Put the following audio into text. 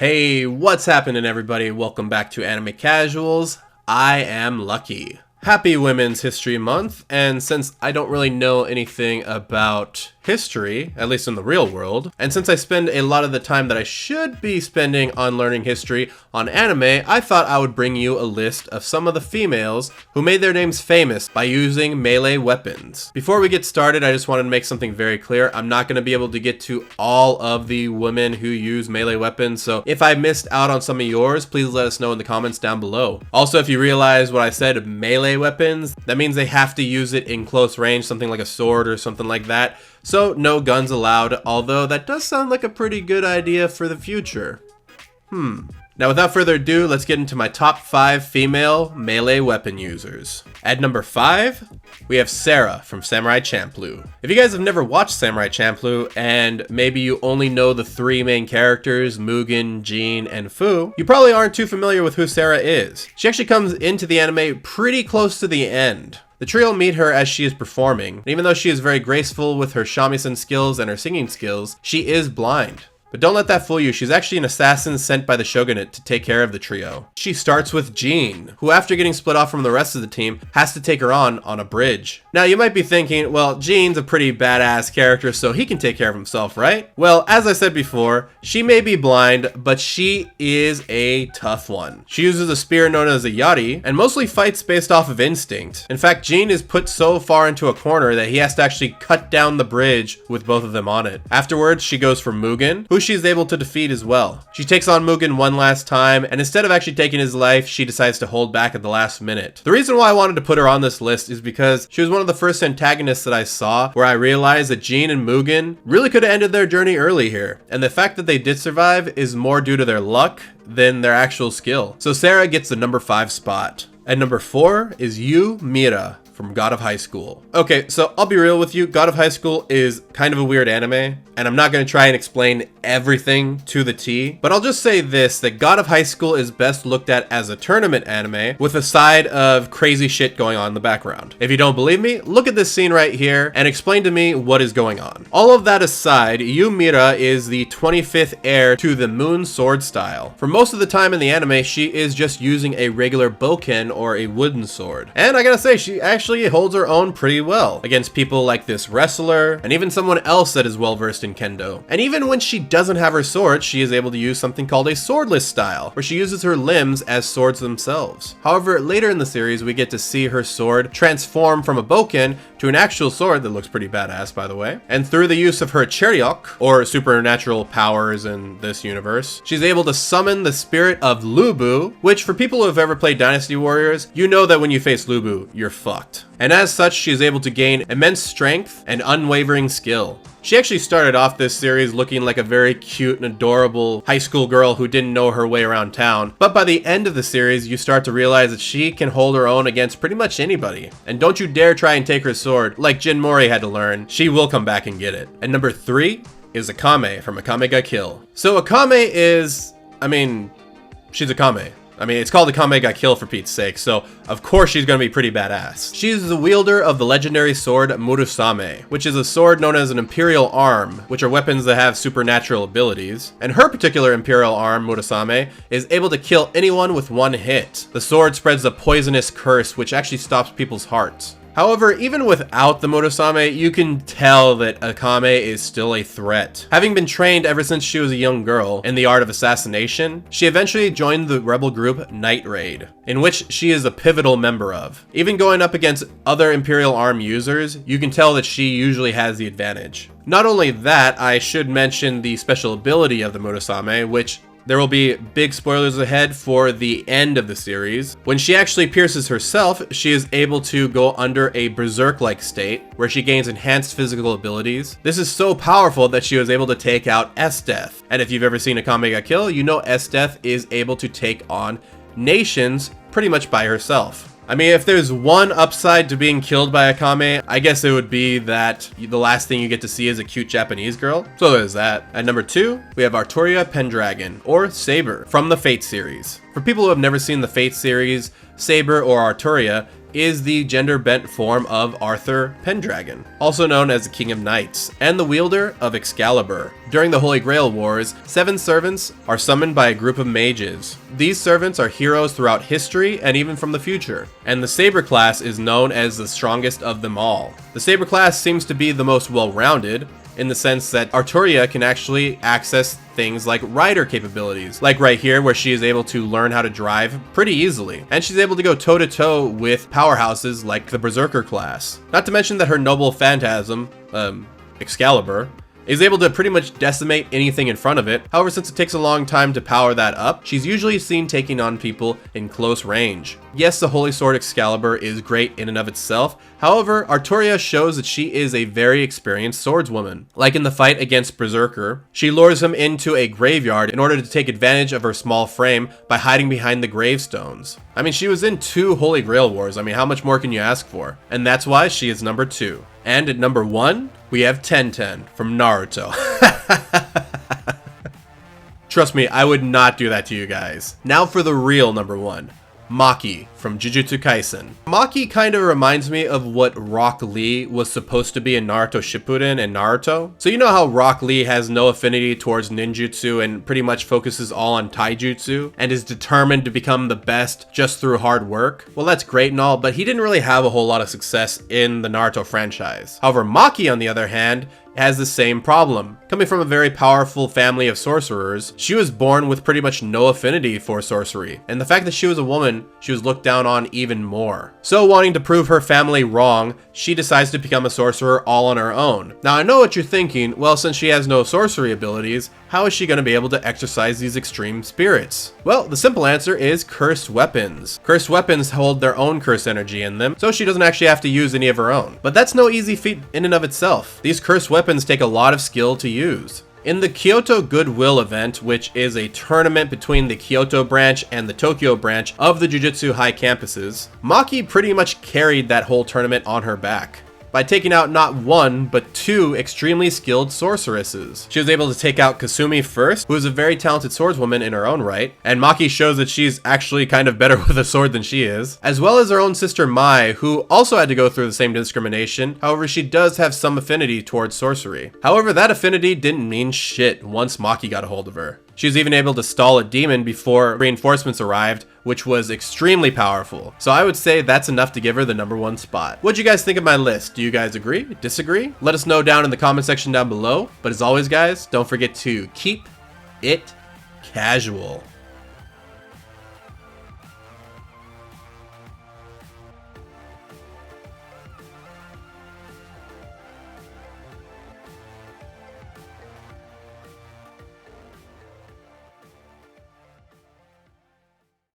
Hey, what's happening everybody? Welcome back to Anime Casuals. I am Lucky. Happy Women's History Month, and since I don't really know anything about history, at least in the real world, and since I spend a lot of the time that I should be spending on learning history on anime, I thought I would bring you a list of some of the females who made their names famous by using melee weapons. Before we get started, I just wanted to make something very clear. I'm not going to be able to get to all of the women who use melee weapons, so if I missed out on some of yours, please let us know in the comments down below. Also, if you realize what I said, melee weapons, that means they have to use it in close range, something like a sword or something like that. So no guns allowed, although that does sound like a pretty good idea for the future. Now without further ado, let's get into my top 5 female melee weapon users. At number 5, we have Sarah from Samurai Champloo. If you guys have never watched Samurai Champloo, and maybe you only know the 3 main characters, Mugen, Jean, and Fu, you probably aren't too familiar with who Sarah is. She actually comes into the anime pretty close to the end. The trio meet her as she is performing, and even though she is very graceful with her shamisen skills and her singing skills, she is blind. But don't let that fool you, she's actually an assassin sent by the shogunate to take care of the trio. She starts with Jean, who after getting split off from the rest of the team, has to take her on a bridge. Now you might be thinking, well, Jean's a pretty badass character, so he can take care of himself, right? Well, as I said before, she may be blind, but she is a tough one. She uses a spear known as a yari, and mostly fights based off of instinct. In fact, Jean is put so far into a corner that he has to actually cut down the bridge with both of them on it. Afterwards, she goes for Mugen, who she's able to defeat as well. She takes on Mugen one last time, and instead of actually taking his life, she decides to hold back at the last minute. The reason why I wanted to put her on this list is because she was one of the first antagonists that I saw where I realized that Jean and Mugen really could have ended their journey early here, and the fact that they did survive is more due to their luck than their actual skill. So Sarah gets the number 5 spot. At number 4 is Yumira from God of High School. Okay, so I'll be real with you, God of High School is kind of a weird anime, and I'm not going to try and explain everything to the T, but I'll just say this, that God of High School is best looked at as a tournament anime with a side of crazy shit going on in the background. If you don't believe me, look at this scene right here and explain to me what is going on. All of that aside, Yumira is the 25th heir to the Moon Sword style. For most of the time in the anime, she is just using a regular bokken or a wooden sword. And I gotta say, she actually holds her own pretty well against people like this wrestler and even someone else that is well versed in kendo. And even when she doesn't have her sword, she is able to use something called a swordless style, where she uses her limbs as swords themselves. However, later in the series, we get to see her sword transform from a bokken to an actual sword that looks pretty badass, by the way. And through the use of her cheriok, or supernatural powers in this universe, she's able to summon the spirit of Lubu, which for people who have ever played Dynasty Warriors, you know that when you face Lubu, you're fucked. And as such, she is able to gain immense strength and unwavering skill. She actually started off this series looking like a very cute and adorable high school girl who didn't know her way around town, but by the end of the series, you start to realize that she can hold her own against pretty much anybody. And don't you dare try and take her sword, like Jin Mori had to learn. She will come back and get it. And number 3 is Akame from Akame ga Kill. So Akame is, she's Akame. It's called Akame ga Kill for Pete's sake, so of course she's gonna be pretty badass. She is the wielder of the legendary sword Murasame, which is a sword known as an Imperial Arm, which are weapons that have supernatural abilities. And her particular Imperial Arm, Murasame, is able to kill anyone with one hit. The sword spreads a poisonous curse, which actually stops people's hearts. However, even without the Murasame, you can tell that Akame is still a threat. Having been trained ever since she was a young girl in the art of assassination, she eventually joined the rebel group Night Raid, in which she is a pivotal member of. Even going up against other Imperial Arm users, you can tell that she usually has the advantage. Not only that, I should mention the special ability of the Murasame, which there will be big spoilers ahead for the end of the series. When she actually pierces herself, she is able to go under a berserk-like state, where she gains enhanced physical abilities. This is so powerful that she was able to take out S-Death. And if you've ever seen Akame ga Kill, you know S-Death is able to take on nations pretty much by herself. If there's one upside to being killed by Akame, I guess it would be that the last thing you get to see is a cute Japanese girl. So there's that. At number 2, we have Arturia Pendragon, or Saber, from the Fate series. For people who have never seen the Fate series, Saber or Arturia is the gender-bent form of Arthur Pendragon, also known as the King of Knights, and the wielder of Excalibur. During the Holy Grail Wars, 7 servants are summoned by a group of mages. These servants are heroes throughout history and even from the future, and the Saber class is known as the strongest of them all. The Saber class seems to be the most well-rounded, in the sense that Arturia can actually access things like rider capabilities, like right here where she is able to learn how to drive pretty easily, and she's able to go toe-to-toe with powerhouses like the Berserker class. Not to mention that her noble phantasm, Excalibur, is able to pretty much decimate anything in front of it. However, since it takes a long time to power that up, she's usually seen taking on people in close range. Yes, the Holy Sword Excalibur is great in and of itself. However, Arturia shows that she is a very experienced swordswoman. Like in the fight against Berserker, she lures him into a graveyard in order to take advantage of her small frame by hiding behind the gravestones. I mean, she was in 2 Holy Grail Wars. I mean, how much more can you ask for? And that's why she is number 2. And at number 1, we have Tenten from Naruto. Trust me, I would not do that to you guys. Now for the real number 1. Maki from Jujutsu Kaisen. Maki kind of reminds me of what Rock Lee was supposed to be in Naruto Shippuden and Naruto. So you know how Rock Lee has no affinity towards ninjutsu and pretty much focuses all on taijutsu and is determined to become the best just through hard work? Well, that's great and all, but he didn't really have a whole lot of success in the Naruto franchise. However, Maki, on the other hand, has the same problem. Coming from a very powerful family of sorcerers, she was born with pretty much no affinity for sorcery, and the fact that she was a woman, she was looked down on even more. So wanting to prove her family wrong, she decides to become a sorcerer all on her own. Now I know what you're thinking, well, since she has no sorcery abilities, how is she going to be able to exercise these extreme spirits? Well, the simple answer is cursed weapons. Cursed weapons hold their own curse energy in them, so she doesn't actually have to use any of her own. But that's no easy feat in and of itself. These cursed weapons take a lot of skill to use. In the Kyoto Goodwill event, which is a tournament between the Kyoto branch and the Tokyo branch of the Jujutsu High campuses, Maki pretty much carried that whole tournament on her back by taking out not 1, but 2 extremely skilled sorceresses. She was able to take out Kasumi first, who is a very talented swordswoman in her own right, and Maki shows that she's actually kind of better with a sword than she is, as well as her own sister Mai, who also had to go through the same discrimination. However, she does have some affinity towards sorcery. However, that affinity didn't mean shit once Maki got a hold of her. She was even able to stall a demon before reinforcements arrived, which was extremely powerful. So I would say that's enough to give her the number 1 spot. What'd you guys think of my list? Do you guys agree? Disagree? Let us know down in the comment section down below. But as always, guys, don't forget to keep it casual.